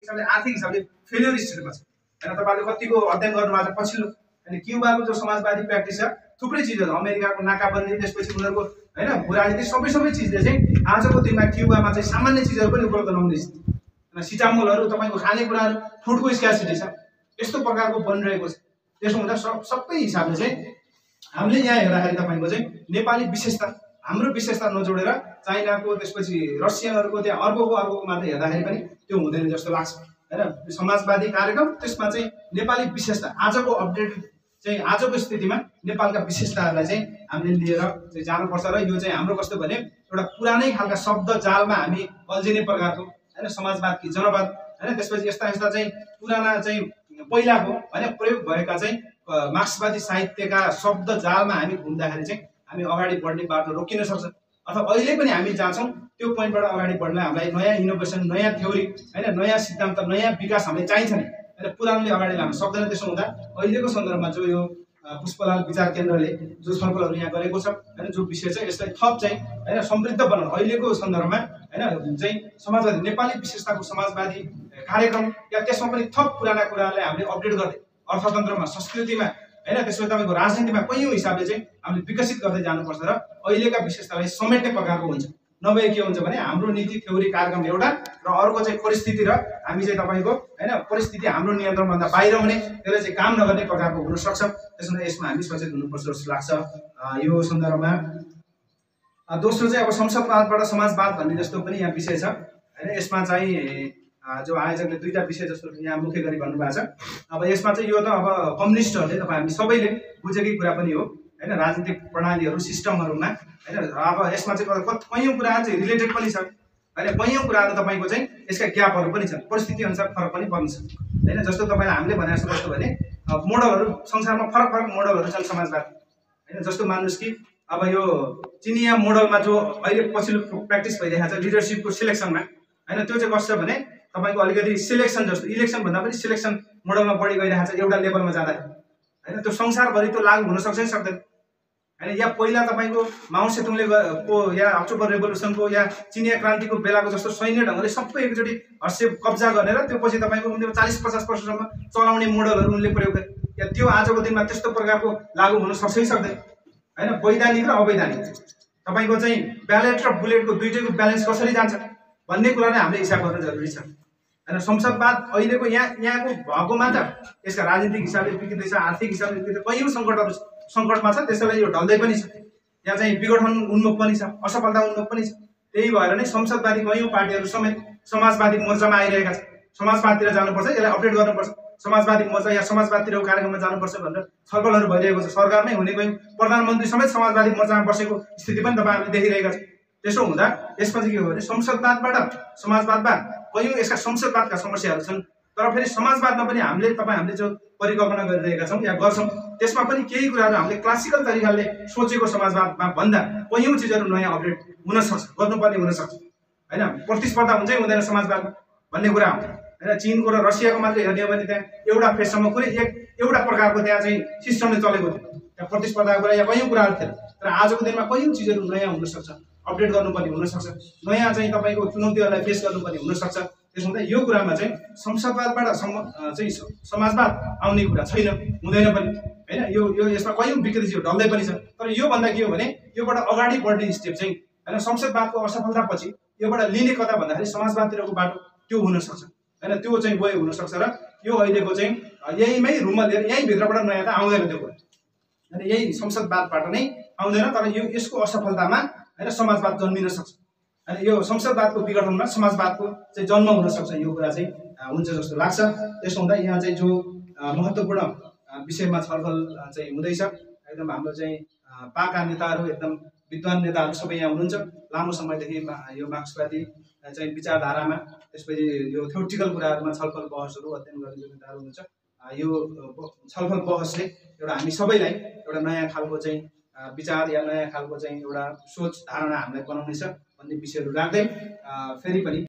हिसाबले आर्थिक हिसाबले फेलियर स्टेटमा छ हैन। तपाईले कतिको अध्ययन गर्नुभएको छ पछिल्लो अनि क्युबाको जो समाजवादी प्र्याक्टिस छ थुप्रै चिजहरु अमेरिकाको नाकाबन्दी त्यसपछि उनीहरुको हैन भूराजनीति सबै चिजले चाहिँ आजको दिनमा क्युबामा चाहिँ सामान्य चिजहरु पनि उपलब्ध नहुने स्थिति हैन। सिटामोलहरु तपाईको खानेकुराहरु फुडको स्क्यासिटी छ यस्तो प्रकारको बनिरहेको छ। त्यसो हुँदा सबै हिसाबले चाहिँ हामीले यहाँ हेर्दाखेरि तपाईको चाहिँ नेपाली विशेषता हाम्रो विशेषता नजोडेर चाइनाको त्यसपछि रसियनहरुको त्यहाँ अर्बको मात्र हेर्दाखेरि पनि त्यो हुँदैन जस्तो लाग्छ हैन। समाजवादी कार्यक्रम त्यसमा चाहिँ नेपाली विशेषता आजको अपडेट चाहिँ आजको स्थितिमा नेपालका विशेषताहरूलाई चाहिँ हामीले लिएर चाहिँ जानुपर्छ र यो चाहिँ हाम्रो कस्तो भने एउटा पुरानै खालका शब्द जालमा हामी अल्झिने प्रकारको हैन समाजवाद कि जनवाद हैन त्यसपछि यस्ता चाहिँ पुराना चाहिँ पहिलाको हैन प्रयोग भएका चाहिँ मार्क्सवादी साहित्यका शब्द जालमा हामी घुम्दाखेरि चाहिँ हामी अगाडि बढ्ने बाटो रोकिन सक्छ अथवा अहिले पनि हामी जान्छौँ त्यो पोइन्टबाट अगाडि बढ्न हामीलाई नयाँ इनोभेसन नयाँ थ्योरी हैन नयाँ सिद्धान्त नयाँ विकास हामीले चाहिन्छ नि हैन पुरानोले अगाडि लान सक्दैन। त्यसो हुँदा अहिलेको सन्दर्भमा जो यो पुष्पलाल विचार केन्द्रले जो छलफलहरू यहाँ गरेको छ हैन जो विषय चाहिँ यसलाई थप चाहिँ हैन समृद्ध बनाउन अहिलेको सन्दर्भमा हैन चाहिँ समाजवादी नेपाली विशेषताको समाजवादी कार्यक्रम या त्यसमा पनि थप पुराना कुरालाई हामीले अपडेट गर्दै अर्थतन्त्रमा संस्कृतिमा हैन त्यसपछि तपाईको राजनीतिमा कैयौं हिसाबले चाहिँ हामीले विकसित गर्दै जानुपर्छ र अहिलेका विशेषतालाई समेट्ने प्रकारको हुन्छ। नभए के हुन्छ भने हाम्रो नीति थ्योरी कार्यक्रम एउटा र अर्को चाहिँ परिस्थिति र हामी चाहिँ तपाईको हैन परिस्थिति हाम्रो नियन्त्रणभन्दा बाहिर हुने त्यसले चाहिँ काम नगर्ने प्रकारको हुन सक्छ। त्यसैले यसमा हामी सचेत हुनुपर्छ जस्तो लाग्छ यो सन्दर्भमा। दोस्रो चाहिँ अब संसदवादबाट समाजवाद भन्ने जस्तो पनि यहाँ विषय छ हैन। यसमा चाहिँ जो आयोजकले दुईटा विषय जस्तो यहाँ मुख्य गरी भन्नुभएको छ। अब यसमा चाहिँ यो त अब कम्युनिस्टहरूले तपाईँ हामी सबैले बुझेकै कुरा पनि हो हैन राजनीतिक प्रणालीहरू सिस्टमहरूमा हैन। अब यसमा चाहिँ कैयौं कुरा चाहिँ रिलेटेड पनि छ हैन कैयौं कुराहरू तपाईको चाहिँ यसका ग्यापहरू पनि छन् परिस्थिति अनुसार फरक पनि पर्छ हैन। जस्तो तपाईले हामीले भने जस्तो कस्तो भने मोडलहरू संसारमा फरक मोडलहरू छन् समाजवाद हैन। जस्तो मान्नुस् कि अब यो चिनिया मोडलमा जो अहिले पछिल्लो प्र्याक्टिस भइरहेको छ लिडरशिपको सिलेक्सनमा हैन त्यो चाहिँ कस्तो भने तपाईको अलिकति सिलेक्सन जस्तो इलेक्सन भन्दा पनि सिलेक्सन मोडलमा बढी गइरहेको छ एउटा लेभलमा जाँदा हैन। त्यो संसारभरि त्यो लागू हुन सक्छ कि सक्दैन हैन। या पहिला तपाईको माओ सेतुङले को या अक्टोबर रेभोल्युसनको या चिनिया क्रान्तिको बेलाको जस्तो सैन्य ढंगले सबै एकचोटी हस्ते कब्जा गरेर त्यो पछि तपाईको 40-50 वर्षसम्म चलाउने मोडलहरू उनले प्रयोग गरे या त्यो आजको दिनमा त्यस्तो प्रकारको लागू हुन सक्छ कि सक्दैन हैन। वैधानिक र अवैधानिक तपाईको चाहिँ ब्यालेट र बुलेटको दुईटैको ब्यालेन्स कसरी जान्छ भन्ने कुरालाई हामीले हिसाब गर्न जरुरी छ हैन। संसदवाद अहिलेको यहाँको भएको मात्र यसका राजनीतिक हिसाबले विकृति छ आर्थिक हिसाबले विकृति कैयौं संकटहरु संकटमा छ त्यसैले यो ढल्दै पनि छ यहाँ चाहिँ विघटन उन्मुख पनि छ असफलता उन्मुख पनि छ। त्यही भएर नै संसदवादी कैयौं पार्टीहरू समेत समाजवादी मोर्चामा आइरहेका छन्। समाजवादतिर जानुपर्छ यसलाई अपडेट गर्नुपर्छ समाजवादी मोर्चा या समाजवादतिरको कार्यक्रममा जानुपर्छ भनेर छलफलहरू भइरहेको छ। सरकारमै हुने कैयौं प्रधानमन्त्री समेत समाजवादी मोर्चामा बसेको स्थिति पनि तपाईहरुले देखिरहेका छन्। त्यसो हुँदा यसमा चाहिँ के हो भने संसदवादबाट समाजवादमा कैयौं यसका संसदवादका समस्याहरू छन् तर फेरि समाजवादमा पनि हामीले जो परिकल्पना गरिरहेका छौं या गर्छौं त्यसमा पनि केही कुराहरू हामीले क्लासिकल तरिकाले सोचेको समाजवादमा भन्दा कैयौं चिजहरू नयाँ अपडेट हुन सक्छ गर्नुपर्ने हुन सक्छ हैन। प्रतिस्पर्धा हुन्छ हुँदैन समाजवादमा भन्ने कुरा हो हैन। चीनको र रसियाको मात्र हेर्ने हो भने त्यहाँ एउटा फेजसम्म कुनै एउटा प्रकारको त्यहाँ चाहिँ सिस्टमले चलेको थियो त्यहाँ प्रतिस्पर्धाको कुरा या कैयौं कुराहरू थिए तर आजको दिनमा कैयौं चिजहरू नयाँ हुन सक्छ अपडेट गर्नुपर्ने हुन सक्छ नयाँ चाहिँ तपाईको चुनौतीहरूलाई फेस गर्नुपर्ने हुन सक्छ। त्यसो हुँदा यो कुरामा चाहिँ संसदवादबाट चाहिँ समाजवाद आउने कुरा छैन हुँदैन पनि हैन। यो यसमा कैयौं विकृति छ ढल्दै पनि छ तर यो भन्दा के हो भने योबाट अगाडि बढ्ने स्टेप चाहिँ हैन संसदवादको असफलतापछि योबाट लिने कता भन्दाखेरि समाजवादतिरको बाटो त्यो हुन सक्छ हैन। त्यो चाहिँ वे हुन सक्छ र यो अहिलेको चाहिँ यहीमै रुममा लिएर यही भित्रबाट नयाँ त आउँदैन त्यो कुरा हैन यही संसदवादबाट नै आउँदैन तर यसको असफलतामा हैन समाजवाद जन्मिन सक्छ हैन। यो संसदवादको विघटनमा समाजवादको चाहिँ जन्म हुन सक्छ यो कुरा चाहिँ हुन्छ जस्तो लाग्छ। त्यसो हुँदा यहाँ चाहिँ जो महत्त्वपूर्ण विषयमा छलफल चाहिँ हुँदैछ एकदम हाम्रो चाहिँ पाका नेताहरू एकदम विद्वान नेताहरू सबै यहाँ हुनुहुन्छ लामो समयदेखि यो मार्क्सवादी चाहिँ विचारधारामा त्यसपछि यो थ्योरिटिकल कुराहरूमा छलफल बहसहरू अध्ययन गर्ने नेताहरू हुनुहुन्छ। यो छलफल बहसले एउटा हामी सबैलाई एउटा नयाँ खालको चाहिँ विचार या नयाँ खालको चाहिँ एउटा सोच धारणा हामीलाई बनाउनेछ भन्ने विषयहरू राख्दै फेरि पनि